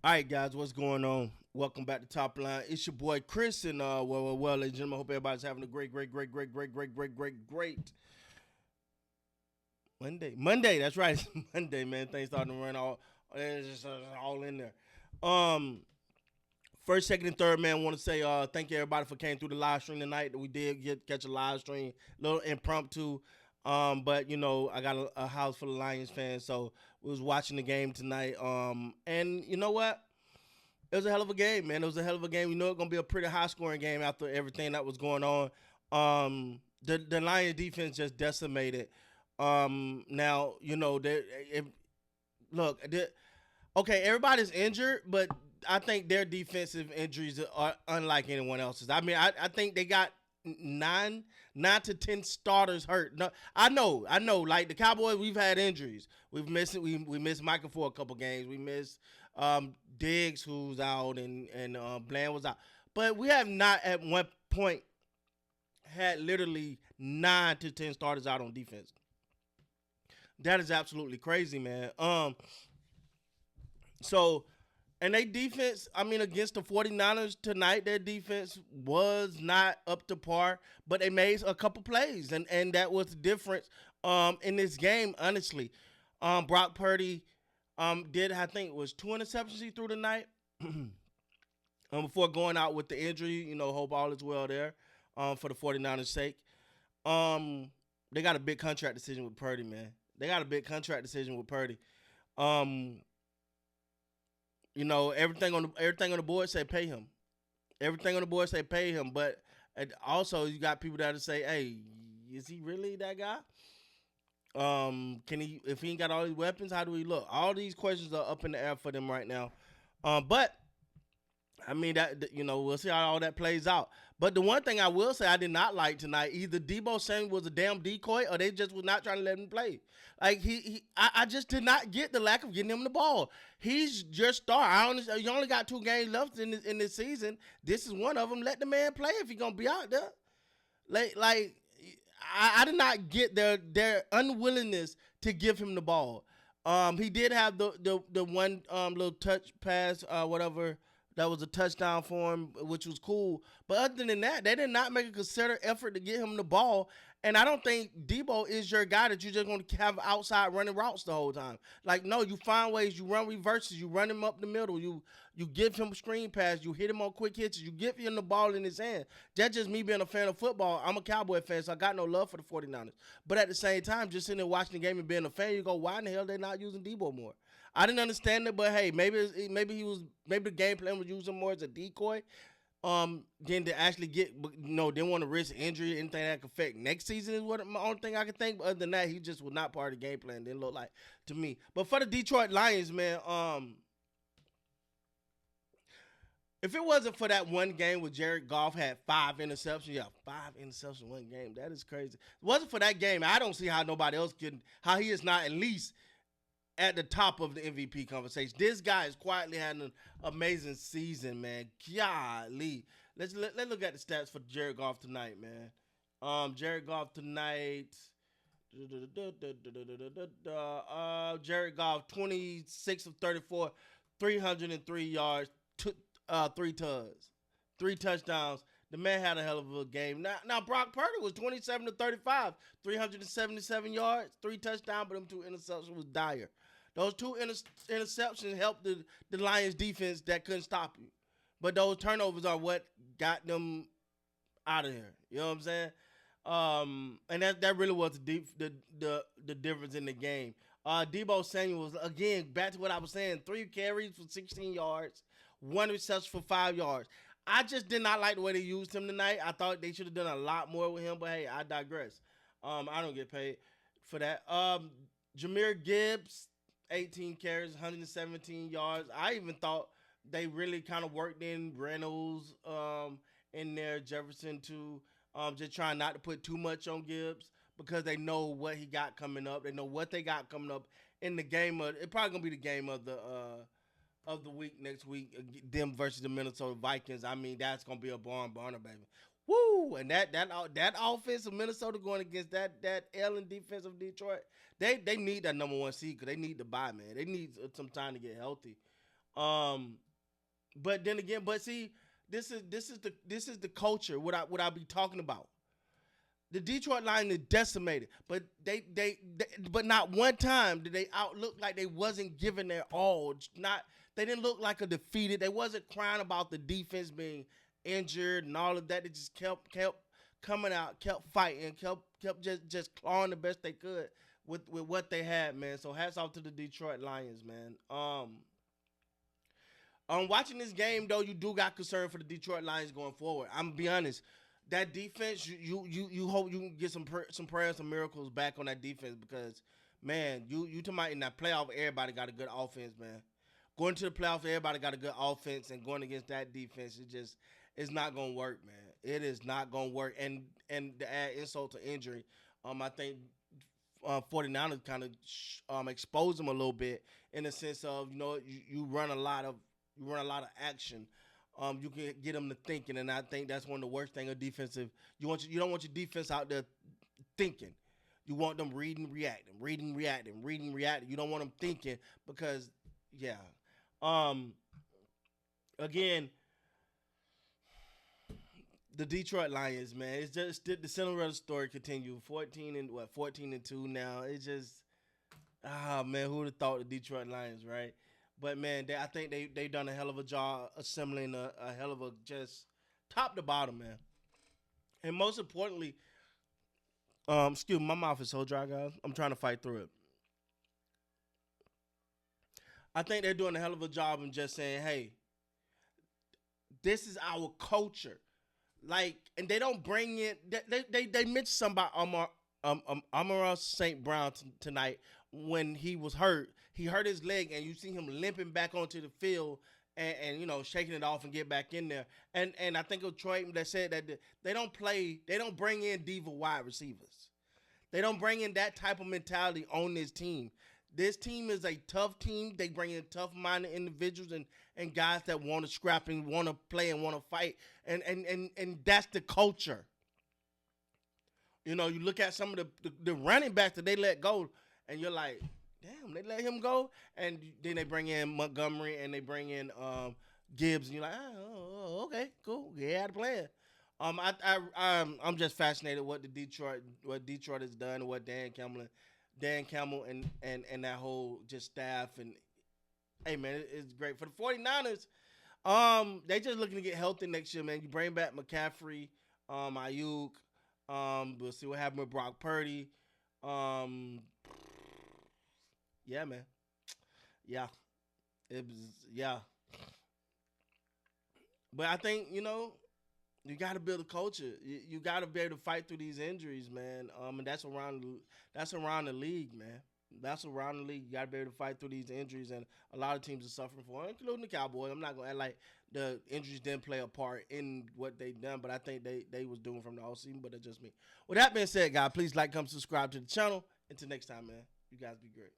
All right, guys, what's going on? Welcome back to Top Line. It's your boy Chris, and ladies and gentlemen, hope everybody's having a great Monday. Monday, that's right, it's Monday, man. Things starting to run it's just all in there. Um, First, second, and third, man, want to say thank you everybody for came through the live stream tonight. We did catch a live stream, a little impromptu. But I got a house full of Lions fans, so we was watching the game tonight. And you know what? It was a hell of a game, man. It was a hell of a game. You know it's gonna be a pretty high scoring game after everything that was going on. The Lions defense just decimated. Now look, okay, everybody's injured, but I think their defensive injuries are unlike anyone else's. I mean, I think they got nine to 10 starters hurt. No, I know. Like the Cowboys, we've had injuries. We've missed it. We missed Michael for a couple games. We missed Diggs, who's out, and Bland was out. But we have not at one point had literally 9 to 10 starters out on defense. That is absolutely crazy, man. So, and they defense, I mean, against the 49ers tonight, their defense was not up to par, but they made a couple plays, and that was the difference in this game, honestly. Brock Purdy did, I think, it was 2 interceptions he threw tonight before going out with the injury. Hope all is well there for the 49ers' sake. They got a big contract decision with Purdy, man. They got a big contract decision with Purdy. Everything on the board say pay him. Everything on the board say pay him, but also you got people that say, "Hey, is he really that guy? Can he? If he ain't got all these weapons, how do he look?" All these questions are up in the air for them right now. But I mean that we'll see how all that plays out. But the one thing I will say I did not like tonight, either Deebo Samuel was a damn decoy or they just was not trying to let him play. Like I just did not get the lack of getting him the ball. He's your star. You only got 2 games left in this season. This is one of them. Let the man play if he's gonna be out there. I did not get their unwillingness to give him the ball. He did have the one little touch pass, whatever. That was a touchdown for him, which was cool. But other than that, they did not make a concerted effort to get him the ball. And I don't think Deebo is your guy that you're just going to have outside running routes the whole time. Like, no, you find ways. You run reverses. You run him up the middle. You give him a screen pass. You hit him on quick hits. You give him the ball in his hand. That's just me being a fan of football. I'm a Cowboy fan, so I got no love for the 49ers. But at the same time, just sitting there watching the game and being a fan, you go, why in the hell they not using Deebo more? I didn't understand it, but hey, maybe the game plan was using more as a decoy. Than to actually didn't want to risk injury, anything that could affect next season is what my only thing I can think. But other than that, he just was not part of the game plan. Didn't look like to me. But for the Detroit Lions, man, if it wasn't for that one game where Jared Goff had 5 interceptions, 5 interceptions one game, that is crazy. If it wasn't for that game, I don't see how nobody else how he is not at least at the top of the MVP conversation. This guy is quietly having an amazing season, man. Golly. Let's look at the stats for Jared Goff tonight, man. Jared Goff tonight. Jared Goff, 26 of 34, 303 yards, 3 tugs, 3 touchdowns. The man had a hell of a game. Now Brock Purdy was 27 to 35, 377 yards, 3 touchdowns, but them 2 interceptions was dire. Those 2 interceptions helped the Lions defense that couldn't stop you. But those turnovers are what got them out of here. You know what I'm saying? And that really was the difference in the game. Deebo Samuel was, again, back to what I was saying, 3 carries for 16 yards, 1 reception for 5 yards. I just did not like the way they used him tonight. I thought they should have done a lot more with him, but hey, I digress. I don't get paid for that. Jahmyr Gibbs, 18 carries, 117 yards. I even thought they really kind of worked in Reynolds in there, Jefferson too, just trying not to put too much on Gibbs because they know what he got coming up. They know what they got coming up in the game. It's probably going to be the game of the week next week, them versus the Minnesota Vikings. I mean, that's going to be a barn burner, baby. Woo! And that offense of Minnesota going against that Allen defense of Detroit, they need that number 1 seed because they need to buy, man. They need some time to get healthy. Um, but then again, but see, this is the culture. What I be talking about. The Detroit Lions is decimated, but they but not one time did they outlook like they wasn't giving their all. Not they didn't look like a defeated. They wasn't crying about the defense being injured and all of that. They just kept coming out, kept fighting, kept just clawing the best they could with what they had, man. So hats off to the Detroit Lions, man. Watching this game though, you do got concern for the Detroit Lions going forward. I'm gonna be honest. That defense, you hope you can get some prayers, some miracles back on that defense because man, you talking about in that playoff, everybody got a good offense, man. Going to the playoffs, everybody got a good offense, and going against that defense, it's not gonna work, man. It is not gonna work, and to add insult to injury, I think 49ers kind of expose them a little bit in the sense of you run a lot of action. You can get them to thinking, and I think that's one of the worst thing of defensive. You don't want your defense out there thinking. You want them reading, reacting, reading, reacting, reading, reacting. You don't want them thinking because yeah. Um, Again, the Detroit Lions, man. It's just the Cinderella story continue. 14-2 now. It's just man, who would have thought the Detroit Lions, right? But man, I think they done a hell of a job assembling a hell of a just top to bottom, man. And most importantly, excuse me, my mouth is so dry, guys. I'm trying to fight through it. I think they're doing a hell of a job in just saying, hey, this is our culture. Like, and they don't bring in. They mentioned something about Amara St. Brown tonight when he was hurt. He hurt his leg, and you see him limping back onto the field and shaking it off and get back in there. And I think it was Troy that said that they don't bring in diva wide receivers. They don't bring in that type of mentality on this team. This team is a tough team. They bring in tough-minded individuals and guys that want to scrap and want to play and want to fight. And that's the culture. You look at some of the running backs that they let go, and you're like, damn, they let him go. And then they bring in Montgomery and they bring in Gibbs, and you're like, oh, okay, cool. Yeah, the plan. I'm just fascinated what Detroit has done, and what Dan Campbell and that whole just staff and hey man, it's great for the 49ers. They just looking to get healthy next year, man. You bring back McCaffrey, Ayuk. We'll see what happens with Brock Purdy. Yeah, man. Yeah, it was yeah. But I think you got to build a culture. You got to be able to fight through these injuries, man. And that's around the league, man. That's around the league. You got to be able to fight through these injuries, and a lot of teams are suffering for it, including the Cowboys. I'm not gonna act like the injuries didn't play a part in what they done, but I think they was doing from the all season. But that's just me. With that being said, guys, please like, come subscribe to the channel. Until next time, man. You guys be great.